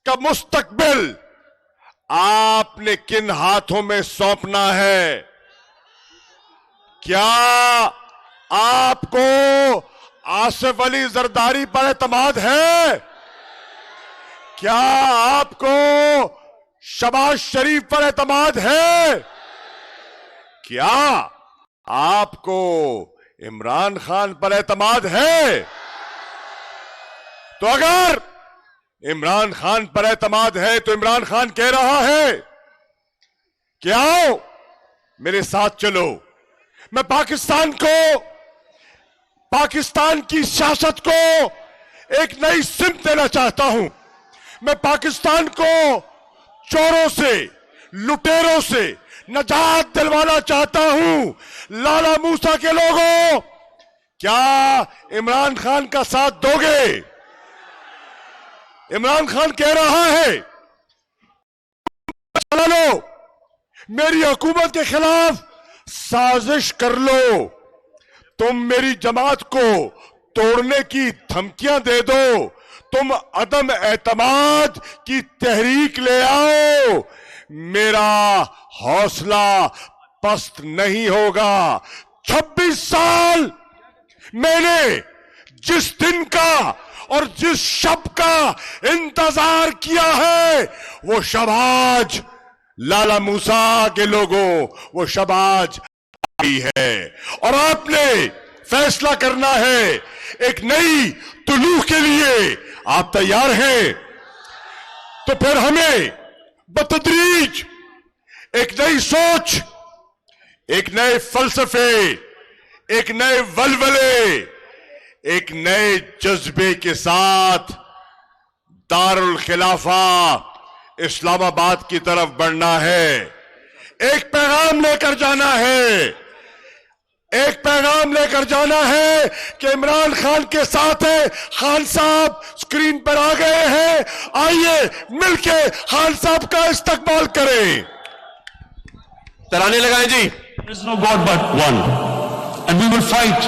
کا مستقبل آپ نے کن ہاتھوں میں سونپنا ہے؟ کیا آپ کو آصف علی زرداری پر اعتماد ہے؟ کیا آپ کو شہباز شریف پر اعتماد ہے؟ کیا آپ کو عمران خان پر اعتماد ہے؟ تو اگر عمران خان پر اعتماد ہے تو عمران خان کہہ رہا ہے کہ آؤ میرے ساتھ چلو، میں پاکستان کو، پاکستان کی سیاست کو ایک نئی سمت دینا چاہتا ہوں، میں پاکستان کو چوروں سے، لٹیروں سے نجات دلوانا چاہتا ہوں۔ لالا موسیٰ کے لوگوں، کیا عمران خان کا ساتھ دو گے؟ عمران خان کہہ رہا ہے چلا لو، میری حکومت کے خلاف سازش کر لو، تم میری جماعت کو توڑنے کی دھمکیاں دے دو، تم عدم اعتماد کی تحریک لے آؤ، میرا حوصلہ پست نہیں ہوگا۔ 26 سال میں نے جس دن کا اور جس شب کا انتظار کیا ہے، وہ شب آج لالا موسیٰ کے لوگوں، وہ شب آج آئی ہے، اور آپ نے فیصلہ کرنا ہے ایک نئی طلوع کے لیے۔ آپ تیار ہیں؟ تو پھر ہمیں بتدریج ایک نئی سوچ، ایک نئے فلسفے، ایک نئے ولولے، ایک نئے جذبے کے ساتھ دارالخلافہ اسلام آباد کی طرف بڑھنا ہے۔ ایک پیغام لے کر جانا ہے، ایک پیغام لے کر جانا ہے کہ عمران خان کے ساتھ ہے۔ خان صاحب سکرین پر آ گئے ہیں، آئیے مل کے خان صاحب کا استقبال کریں۔ ترانے لگائیں جی۔ There is no God but one, and we will fight